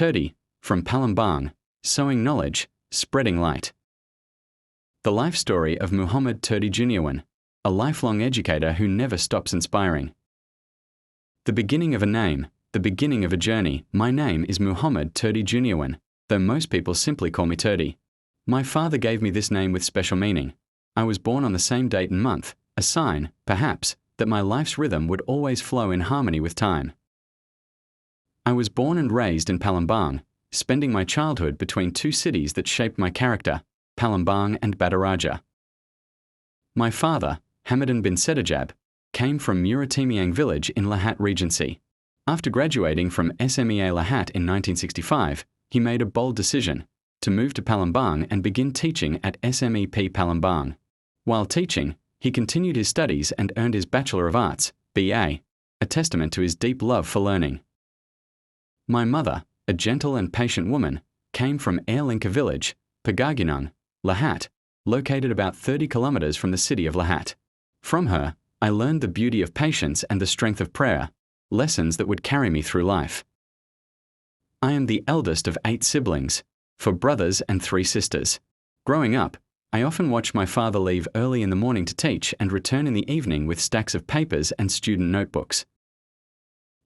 Terti, from Palembang, Sowing Knowledge, Spreading Light. The life story of Muhammad Terti Juniawan, a lifelong educator who never stops inspiring. The beginning of a name, the beginning of a journey. My name is Muhammad Terti Juniawan, though most people simply call me Terti. My father gave me this name with special meaning. I was born on the same date and month, a sign, perhaps, that my life's rhythm would always flow in harmony with time. I was born and raised in Palembang, spending my childhood between two cities that shaped my character, Palembang and Bataraja. My father, Hamadan bin Sedajab, came from Muratimiang village in Lahat Regency. After graduating from SMEA Lahat in 1965, he made a bold decision to move to Palembang and begin teaching at SMEP Palembang. While teaching, he continued his studies and earned his Bachelor of Arts, BA, a testament to his deep love for learning. My mother, a gentle and patient woman, came from Airlinka village, Pagaginang, Lahat, located about 30 kilometers from the city of Lahat. From her, I learned the beauty of patience and the strength of prayer, lessons that would carry me through life. I am the eldest of 8 siblings, 4 brothers and 3 sisters. Growing up, I often watched my father leave early in the morning to teach and return in the evening with stacks of papers and student notebooks.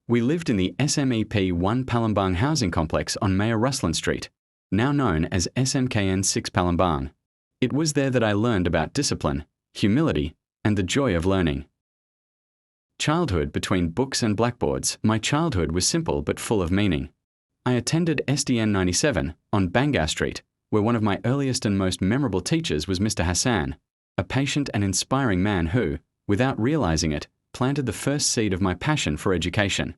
We lived in the SMEP 1 Palembang housing complex on Mayor Ruslan Street, now known as SMKN 6 Palembang. It was there that I learned about discipline, humility, and the joy of learning. Childhood between books and blackboards. My childhood was simple but full of meaning. I attended SDN 97 on Bangar Street, where one of my earliest and most memorable teachers was Mr. Hassan, a patient and inspiring man who, without realizing it, planted the first seed of my passion for education.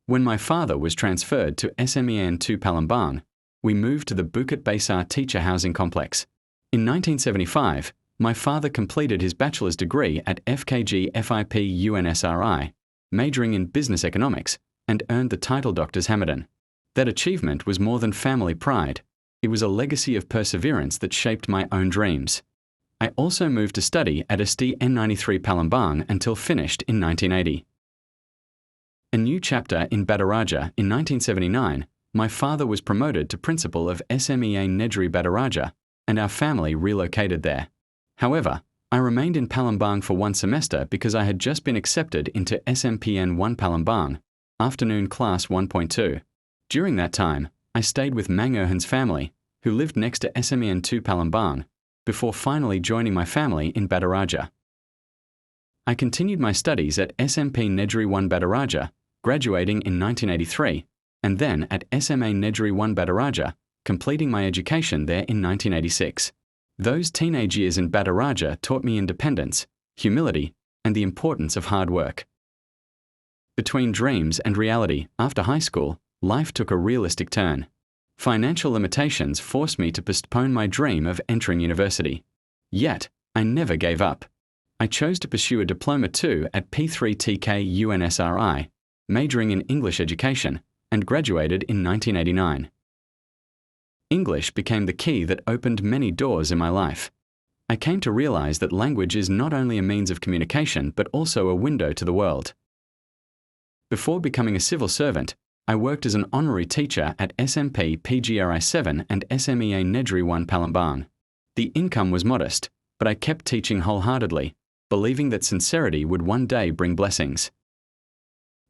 When my father was transferred to SMEN 2 Palembang, we moved to the Bukit Besar Teacher Housing Complex. In 1975, my father completed his bachelor's degree at FKG FIP UNSRI, majoring in business economics, and earned the title Doctor's Hamadan. That achievement was more than family pride. It was a legacy of perseverance that shaped my own dreams. I also moved to study at SDN 93 Palembang until finished in 1980. A new chapter in Bataraja. In 1979, my father was promoted to principal of SMEA Negeri Bataraja, and our family relocated there. However, I remained in Palembang for 1 semester because I had just been accepted into SMPN 1 Palembang, afternoon class 1.2. During that time, I stayed with Mangerhan's family, who lived next to SMEN 2 Palembang, before finally joining my family in Bataraja. I continued my studies at SMP Negeri 1 Bataraja, graduating in 1983, and then at SMA Negeri 1 Bataraja, completing my education there in 1986. Those teenage years in Bataraja taught me independence, humility, and the importance of hard work. Between dreams and reality, after high school, life took a realistic turn. Financial limitations forced me to postpone my dream of entering university. Yet, I never gave up. I chose to pursue a Diploma 2 at P3TK UNSRI, majoring in English education, and graduated in 1989. English became the key that opened many doors in my life. I came to realize that language is not only a means of communication but also a window to the world. Before becoming a civil servant, I worked as an honorary teacher at SMP PGRI 7 and SMEA Negeri 1 Palembang. The income was modest, but I kept teaching wholeheartedly, believing that sincerity would one day bring blessings.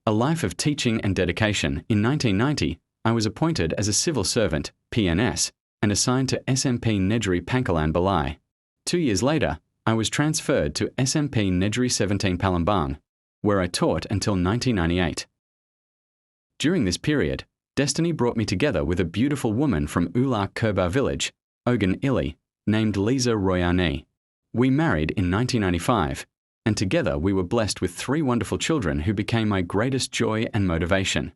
A life of teaching and dedication. In 1990, I was appointed as a civil servant, PNS, and assigned to SMP Negeri Pangkalan Balai. 2 years later, I was transferred to SMP Negeri 17 Palembang, where I taught until 1998. During this period, destiny brought me together with a beautiful woman from Ular Kerbar village, Ogan Ili, named Lisa Royani. We married in 1995, and together we were blessed with 3 wonderful children who became my greatest joy and motivation.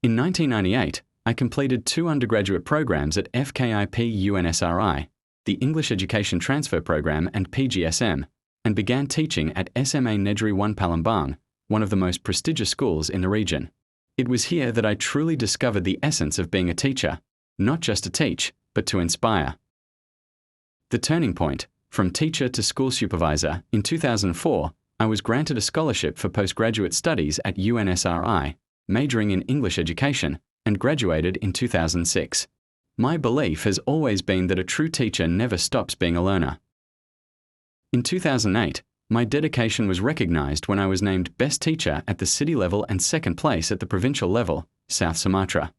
In 1998, I completed 2 undergraduate programs at FKIP UNSRI, the English Education Transfer Program, and PGSM, and began teaching at SMA Negeri 1 Palembang, one of the most prestigious schools in the region. It was here that I truly discovered the essence of being a teacher, not just to teach, but to inspire. The turning point, from teacher to school supervisor. In 2004, I was granted a scholarship for postgraduate studies at UNSRI, majoring in English education, and graduated in 2006. My belief has always been that a true teacher never stops being a learner. In 2008, my dedication was recognized when I was named Best Teacher at the city level and second place at the provincial level, South Sumatra.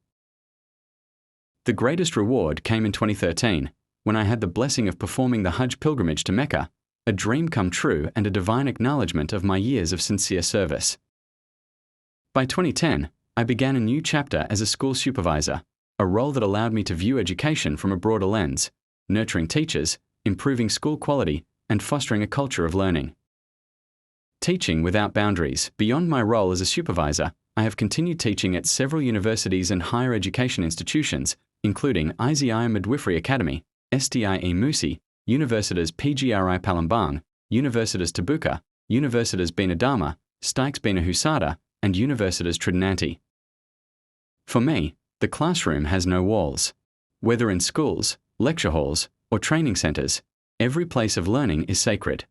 The greatest reward came in 2013, when I had the blessing of performing the Hajj pilgrimage to Mecca, a dream come true and a divine acknowledgement of my years of sincere service. By 2010, I began a new chapter as a school supervisor, a role that allowed me to view education from a broader lens, nurturing teachers, improving school quality, and fostering a culture of learning. Teaching without boundaries. Beyond my role as a supervisor, I have continued teaching at several universities and higher education institutions, including IZI Midwifery Academy, SDIE Musi, Universitas PGRI Palembang, Universitas Terbuka, Universitas Bina Dharma, Stykes Bina Husada, and Universitas Tridinanti. For me, the classroom has no walls. Whether in schools, lecture halls, or training centres, every place of learning is sacred.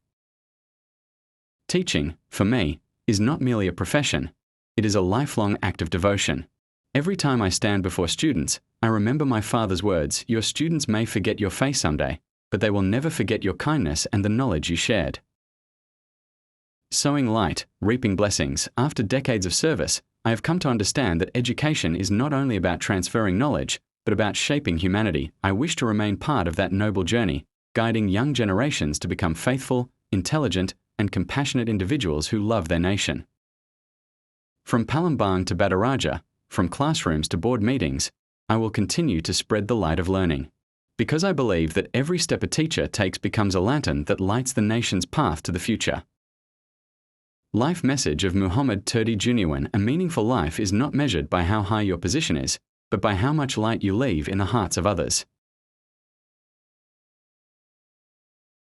Teaching, for me, is not merely a profession, it is a lifelong act of devotion. Every time I stand before students, I remember my father's words, "Your students may forget your face someday, but they will never forget your kindness and the knowledge you shared." Sowing light, reaping blessings. After decades of service, I have come to understand that education is not only about transferring knowledge, but about shaping humanity. I wish to remain part of that noble journey, guiding young generations to become faithful, intelligent, and compassionate individuals who love their nation. From Palembang to Bataraja, from classrooms to board meetings, I will continue to spread the light of learning. Because I believe that every step a teacher takes becomes a lantern that lights the nation's path to the future. Life message of Muhammad Terti Juniawan: a meaningful life is not measured by how high your position is, but by how much light you leave in the hearts of others.